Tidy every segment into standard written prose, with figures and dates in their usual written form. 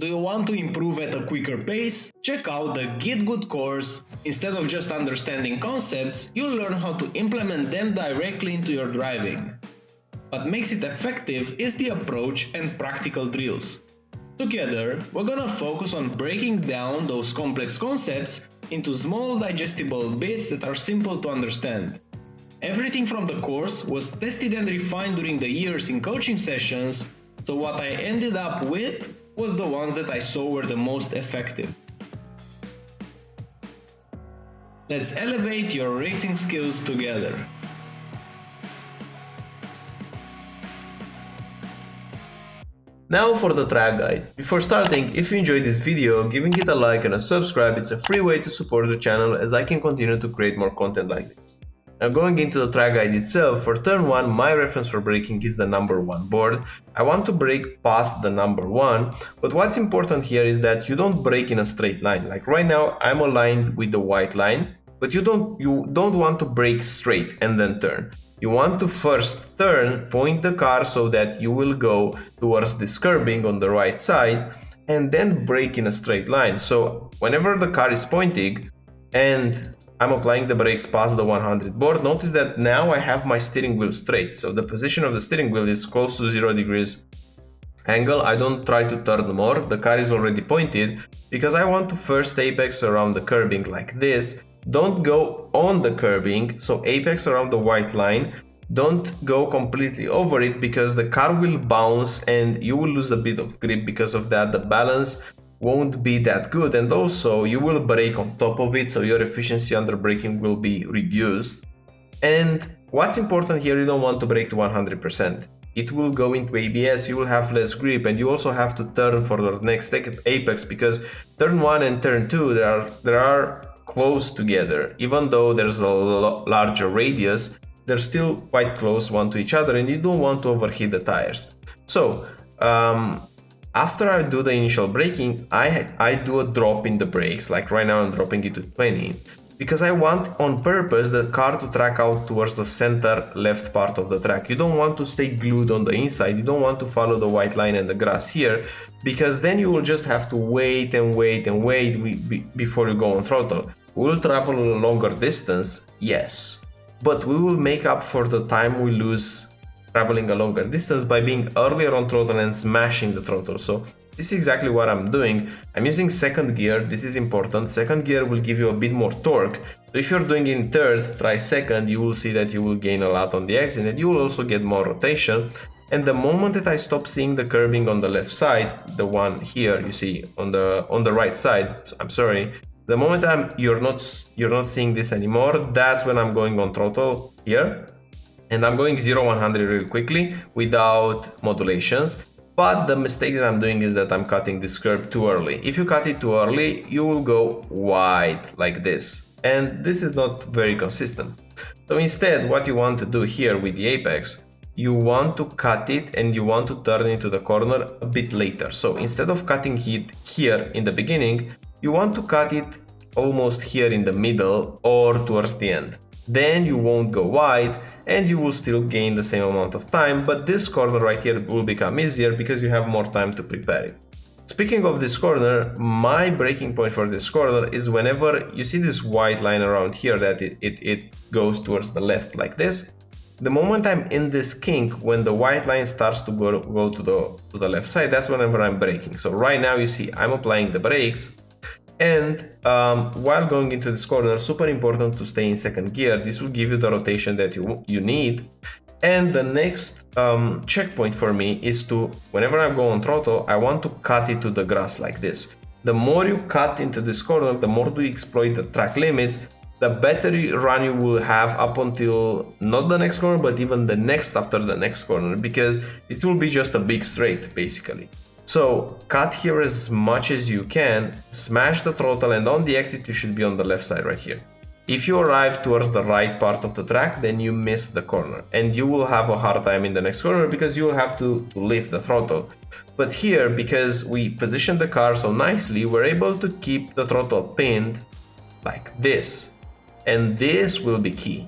Do you want to improve at a quicker pace? Check out the GitGud Course. Instead of just understanding concepts, you'll learn how to implement them directly into your driving. What makes it effective is the approach and practical drills. Together, we're gonna focus on breaking down those complex concepts into small digestible bits that are simple to understand. Everything from the course was tested and refined during the years in coaching sessions, so what I ended up with was the ones that I saw were the most effective. Let's elevate your racing skills together. Now for the track guide. Before starting, if you enjoyed this video, giving it a like and a subscribe, it's a free way to support the channel as I can continue to create more content like this. Now going into the track guide itself, for turn 1 my reference for braking is the number 1 board. I want to brake past the number 1, but what's important here is that you don't brake in a straight line. Like right now I'm aligned with the white line, but you don't want to brake straight and then turn. You want to first turn, point the car so that you will go towards this curbing on the right side and then brake in a straight line. So whenever the car is pointing and I'm applying the brakes past the 100 board, notice that now I have my steering wheel straight. So the position of the steering wheel is close to 0 degrees angle. I don't try to turn more, the car is already pointed because I want to first apex around the curbing like this. Don't go on the curbing, so apex around the white line. Don't go completely over it because the car will bounce and you will lose a bit of grip. Because of that, the balance won't be that good, and also you will brake on top of it, so your efficiency under braking will be reduced. And what's important here, you don't want to brake to 100%. It will go into ABS, you will have less grip, and you also have to turn for the next apex because turn 1 and turn 2 they are close together. Even though there's a larger radius, they're still quite close one to each other and you don't want to overheat the tires. So after I do the initial braking, I do a drop in the brakes. Like right now I'm dropping it to 20 because I want on purpose the car to track out towards the center left part of the track. You don't want to stay glued on the inside, you don't want to follow the white line and the grass here, because then you will just have to wait and wait and wait before you go on throttle. We'll travel a longer distance, yes, but we will make up for the time we lose traveling a longer distance by being earlier on throttle and smashing the throttle. So this is exactly what I'm doing. I'm using second gear, this is important. Second gear will give you a bit more torque. So if you're doing in third, try second, you will see that you will gain a lot on the exit and you will also get more rotation. And the moment that I stop seeing the curbing on the left side, the one here you see on the right side, I'm sorry, the moment you're not seeing this anymore, that's when I'm going on throttle here. And I'm going 0-100 really quickly without modulations. But the mistake that I'm doing is that I'm cutting this curb too early. If you cut it too early, you will go wide like this. And this is not very consistent. So instead, what you want to do here with the apex, you want to cut it and you want to turn into the corner a bit later. So instead of cutting it here in the beginning, you want to cut it almost here in the middle or towards the end. Then you won't go wide and you will still gain the same amount of time, but this corner right here will become easier because you have more time to prepare it. Speaking of this corner, my braking point for this corner is whenever you see this white line around here that it goes towards the left like this. The moment I'm in this kink, when the white line starts to go to the left side, that's whenever I'm braking. So right now you see I'm applying the brakes. And while going into this corner, super important to stay in second gear. This will give you the rotation that you need. And the next checkpoint for me is to, whenever I go on throttle, I want to cut it to the grass like this. The more you cut into this corner, the more you exploit the track limits, the better run you will have up until not the next corner, but even the next after the next corner, because it will be just a big straight basically. So cut here as much as you can, smash the throttle, and on the exit you should be on the left side right here. If you arrive towards the right part of the track, then you miss the corner and you will have a hard time in the next corner because you will have to lift the throttle. But here, because we positioned the car so nicely, we're able to keep the throttle pinned like this. And this will be key.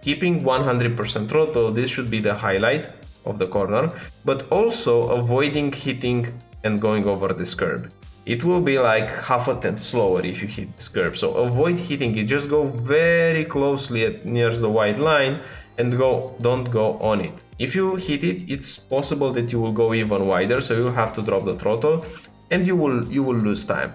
Keeping 100% throttle, this should be the highlight of the corner, but also avoiding hitting and going over this curb. It will be like half a tenth slower if you hit this curb. So avoid hitting it, just go very closely near the white line and don't go on it. If you hit it, it's possible that you will go even wider, so you'll have to drop the throttle and you will lose time.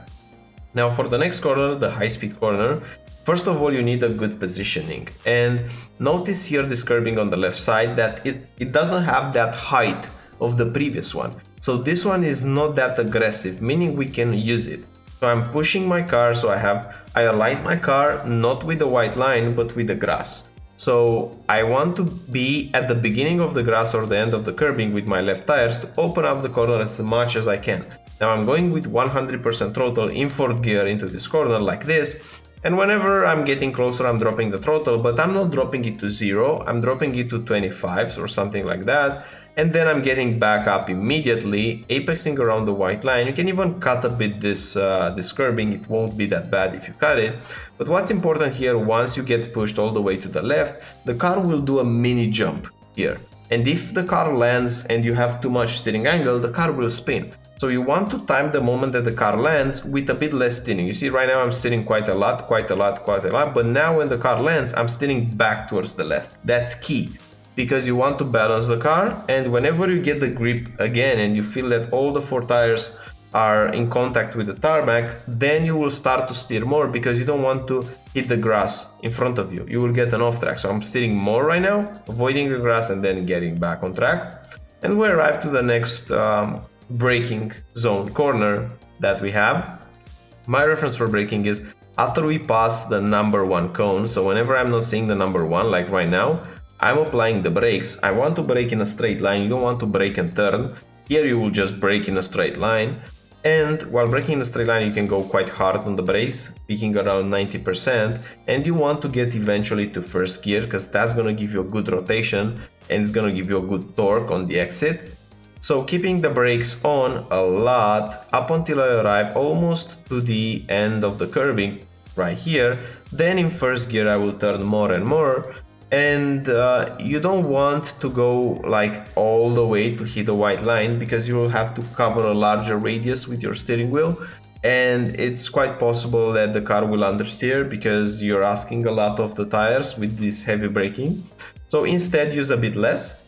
Now for the next corner, the high speed corner, first of all you need a good positioning, and notice here this curbing on the left side that it doesn't have that height of the previous one. So this one is not that aggressive, meaning we can use it. So I'm pushing my car, so I aligned my car not with the white line but with the grass. So I want to be at the beginning of the grass or the end of the curbing with my left tires to open up the corner as much as I can. Now I'm going with 100% throttle in fourth gear into this corner like this, and whenever I'm getting closer I'm dropping the throttle, but I'm not dropping it to 0, I'm dropping it to 25 or something like that, and then I'm getting back up immediately, apexing around the white line. You can even cut a bit this curbing, it won't be that bad if you cut it. But what's important here, once you get pushed all the way to the left, the car will do a mini jump here. And if the car lands and you have too much steering angle, the car will spin. So you want to time the moment that the car lands with a bit less steering. You see right now I'm steering quite a lot, but now when the car lands, I'm steering back towards the left. That's key, because you want to balance the car, and whenever you get the grip again and you feel that all the 4 tires are in contact with the tarmac, then you will start to steer more because you don't want to hit the grass in front of you. You will get an off track. So I'm steering more right now, avoiding the grass and then getting back on track. And we arrive to the next braking zone corner that we have. My reference for braking is after we pass the number 1 cone. So whenever I'm not seeing the number 1, like right now, I'm applying the brakes. I want to brake in a straight line. You don't want to brake and turn. Here you will just brake in a straight line. And while braking in a straight line, you can go quite hard on the brakes, peaking around 90%. And you want to get eventually to first gear because that's going to give you a good rotation and it's going to give you a good torque on the exit. So keeping the brakes on a lot up until I arrive almost to the end of the curbing right here. Then in first gear I will turn more and more, and you don't want to go like all the way to hit the white line because you will have to cover a larger radius with your steering wheel, and it's quite possible that the car will understeer because you're asking a lot of the tires with this heavy braking. So instead use a bit less.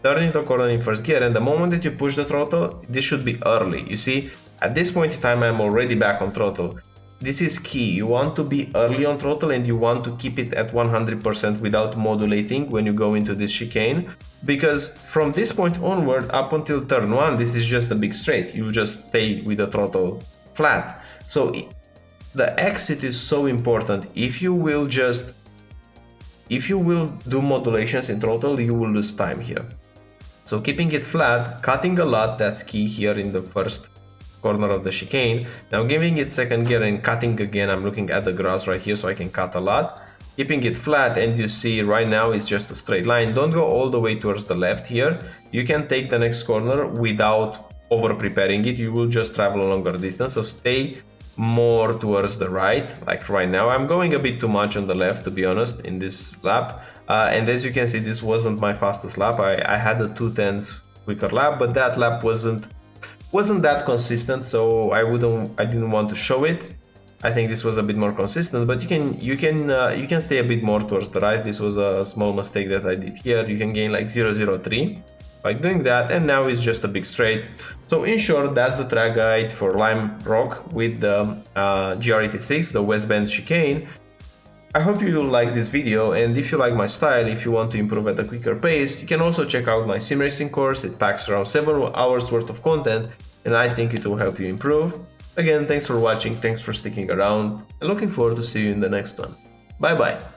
Turn into a corner in first gear, and the moment that you push the throttle, this should be early. You see, at this point in time, I'm already back on throttle. This is key. You want to be early on throttle and you want to keep it at 100% without modulating when you go into this chicane. Because from this point onward, up until turn 1, this is just a big straight. You just stay with the throttle flat. So the exit is so important. If you will do modulations in throttle, you will lose time here. So keeping it flat, cutting a lot, that's key here in the first corner of the chicane. Now giving it second gear and cutting again, I'm looking at the grass right here so I can cut a lot. Keeping it flat, and you see right now it's just a straight line. Don't go all the way towards the left here. You can take the next corner without over preparing it. You will just travel a longer distance, so stay more towards the right. Like right now I'm going a bit too much on the left, to be honest, in this lap. And as you can see, this wasn't my fastest lap. I had a 2/10 quicker lap, but that lap wasn't that consistent, so I didn't want to show it. I think this was a bit more consistent, but you can stay a bit more towards the right. This was a small mistake that I did here. You can gain like 0.03 by doing that, and now it's just a big straight. So in short, that's the track guide for Lime Rock with the GR86, the West Bend chicane. I hope you like this video, and if you like my style, if you want to improve at a quicker pace, you can also check out my sim racing course. It packs around 7 hours worth of content, and I think it will help you improve. Again, thanks for watching, thanks for sticking around, and looking forward to see you in the next one. Bye bye!